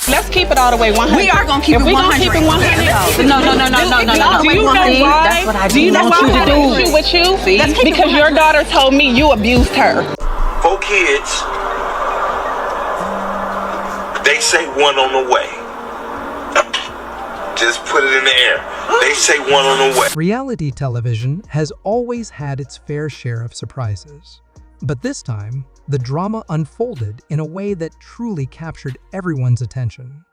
Let's keep it all the way 100. We are gonna keep if it we 100. Gonna keep it 100. No. Do you know why? That's what I do you know why I had an issue with you? Because your daughter told me you abused her. 4 kids. They say one on the way. Just put it in the air. They say one on the way. Reality television has always had its fair share of surprises. But this time, the drama unfolded in a way that truly captured everyone's attention.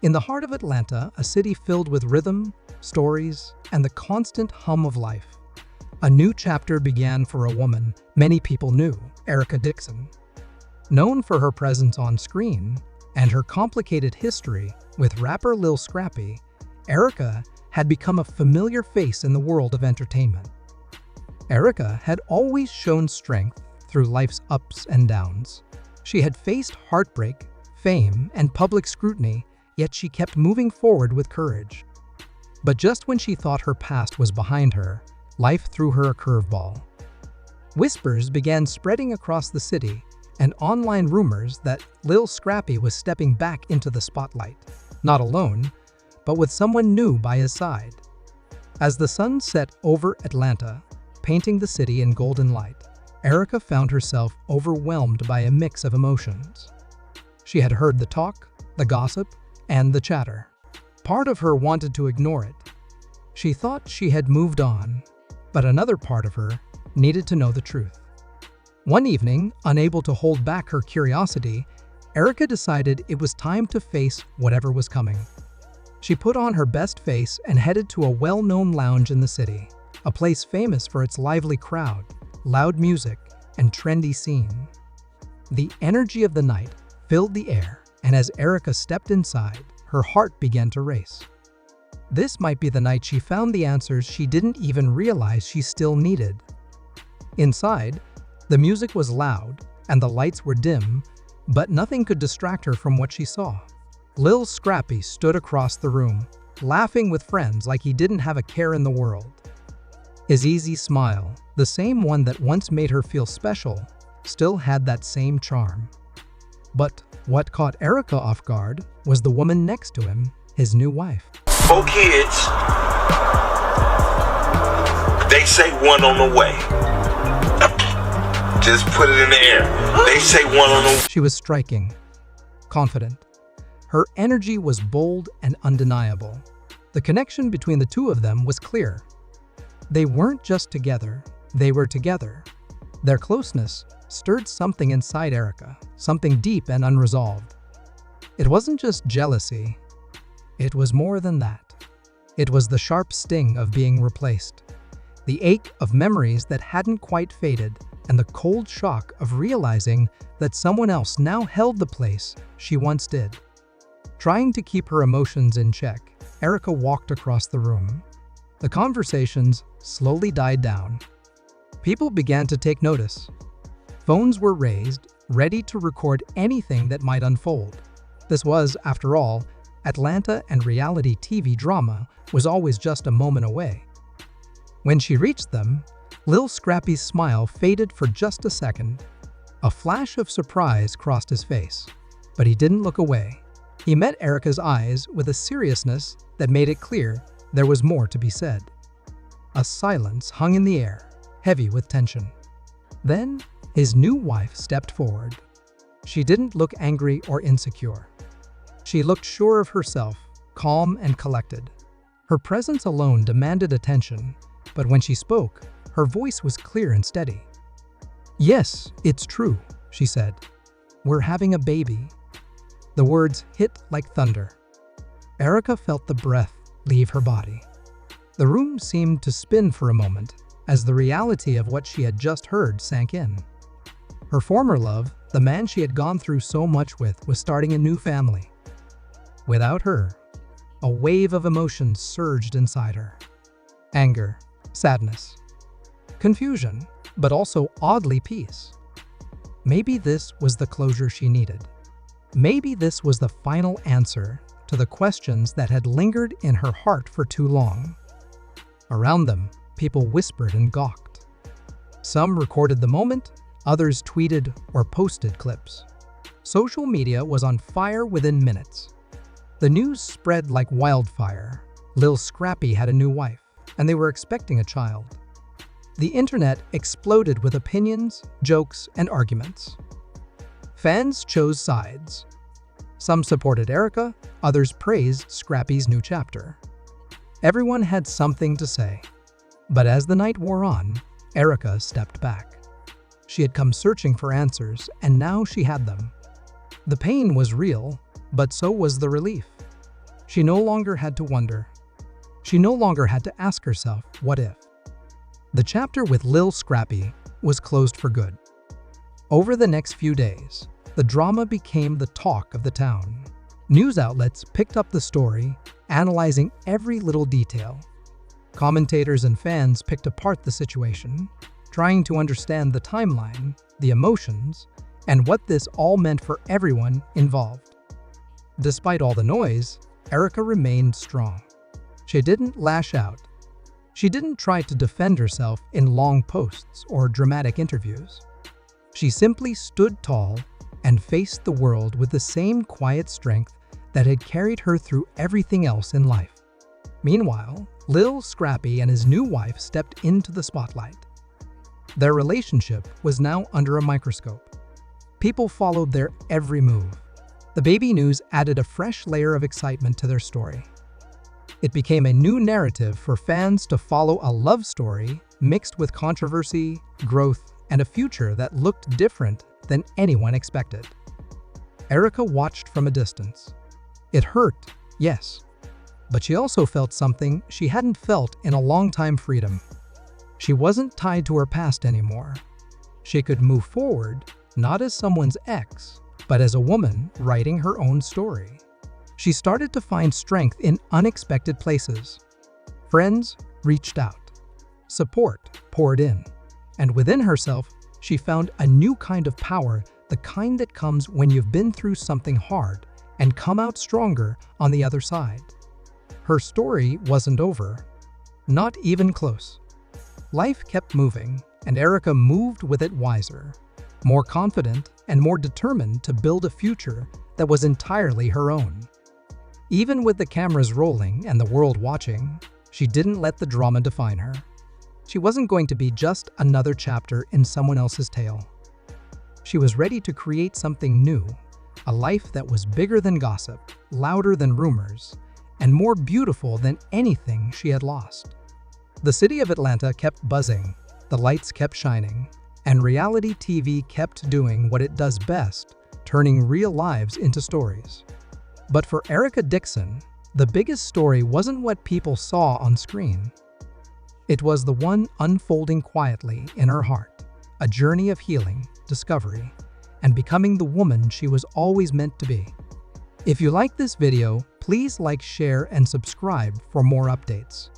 In the heart of Atlanta, a city filled with rhythm, stories, and the constant hum of life, a new chapter began for a woman many people knew, Erica Dixon. Known for her presence on screen and her complicated history with rapper Lil Scrappy, Erica had become a familiar face in the world of entertainment. Erica had always shown strength through life's ups and downs. She had faced heartbreak, fame, and public scrutiny, yet she kept moving forward with courage. But just when she thought her past was behind her, life threw her a curveball. Whispers began spreading across the city, and online rumors that Lil Scrappy was stepping back into the spotlight, not alone, but with someone new by his side. As the sun set over Atlanta, painting the city in golden light, Erica found herself overwhelmed by a mix of emotions. She had heard the talk, the gossip, and the chatter. Part of her wanted to ignore it. She thought she had moved on, but another part of her needed to know the truth. One evening, unable to hold back her curiosity, Erica decided it was time to face whatever was coming. She put on her best face and headed to a well-known lounge in the city, a place famous for its lively crowd, loud music, and trendy scene. The energy of the night filled the air, and as Erica stepped inside, her heart began to race. This might be the night she found the answers she didn't even realize she still needed. Inside, the music was loud and the lights were dim, but nothing could distract her from what she saw. Lil Scrappy stood across the room, laughing with friends like he didn't have a care in the world. His easy smile, the same one that once made her feel special, still had that same charm. But what caught Erica off guard was the woman next to him, his new wife. 4 kids. They say one on the way. Just put it in the air. They say one on the way. She was striking, confident. Her energy was bold and undeniable. The connection between the two of them was clear. They weren't just together, they were together. Their closeness stirred something inside Erica, something deep and unresolved. It wasn't just jealousy. It was more than that. It was the sharp sting of being replaced, the ache of memories that hadn't quite faded, and the cold shock of realizing that someone else now held the place she once did. Trying to keep her emotions in check, Erica walked across the room. The conversations slowly died down. People began to take notice. Phones were raised, ready to record anything that might unfold. This was, after all, Atlanta, and reality TV drama was always just a moment away. When she reached them, Lil Scrappy's smile faded for just a second. A flash of surprise crossed his face, but he didn't look away. He met Erica's eyes with a seriousness that made it clear there was more to be said. A silence hung in the air, heavy with tension. Then, his new wife stepped forward. She didn't look angry or insecure. She looked sure of herself, calm and collected. Her presence alone demanded attention, but when she spoke, her voice was clear and steady. "Yes, it's true," she said. "We're having a baby." The words hit like thunder. Erica felt the breath leave her body. The room seemed to spin for a moment as the reality of what she had just heard sank in. Her former love, the man she had gone through so much with, was starting a new family. Without her, a wave of emotions surged inside her. Anger, sadness, confusion, but also oddly peace. Maybe this was the closure she needed. Maybe this was the final answer to the questions that had lingered in her heart for too long. Around them, people whispered and gawked. Some recorded the moment, others tweeted or posted clips. Social media was on fire within minutes. The news spread like wildfire. Lil Scrappy had a new wife, and they were expecting a child. The internet exploded with opinions, jokes, and arguments. Fans chose sides. Some supported Erica, others praised Scrappy's new chapter. Everyone had something to say. But as the night wore on, Erica stepped back. She had come searching for answers, and now she had them. The pain was real, but so was the relief. She no longer had to wonder. She no longer had to ask herself, what if? The chapter with Lil Scrappy was closed for good. Over the next few days, the drama became the talk of the town. News outlets picked up the story, analyzing every little detail. Commentators and fans picked apart the situation, trying to understand the timeline, the emotions, and what this all meant for everyone involved. Despite all the noise, Erica remained strong. She didn't lash out. She didn't try to defend herself in long posts or dramatic interviews. She simply stood tall and faced the world with the same quiet strength that had carried her through everything else in life. Meanwhile, Lil Scrappy and his new wife stepped into the spotlight. Their relationship was now under a microscope. People followed their every move. The baby news added a fresh layer of excitement to their story. It became a new narrative for fans to follow, a love story mixed with controversy, growth, and a future that looked different than anyone expected. Erica watched from a distance. It hurt, yes, but she also felt something she hadn't felt in a long time: freedom. She wasn't tied to her past anymore. She could move forward, not as someone's ex, but as a woman writing her own story. She started to find strength in unexpected places. Friends reached out. Support poured in. And within herself, she found a new kind of power, the kind that comes when you've been through something hard and come out stronger on the other side. Her story wasn't over. Not even close. Life kept moving, and Erica moved with it wiser, more confident and more determined to build a future that was entirely her own. Even with the cameras rolling and the world watching, she didn't let the drama define her. She wasn't going to be just another chapter in someone else's tale. She was ready to create something new, a life that was bigger than gossip, louder than rumors, and more beautiful than anything she had lost. The city of Atlanta kept buzzing, the lights kept shining, and reality TV kept doing what it does best, turning real lives into stories. But for Erica Dixon, the biggest story wasn't what people saw on screen. It was the one unfolding quietly in her heart, a journey of healing, discovery, and becoming the woman she was always meant to be. If you like this video, please like, share, and subscribe for more updates.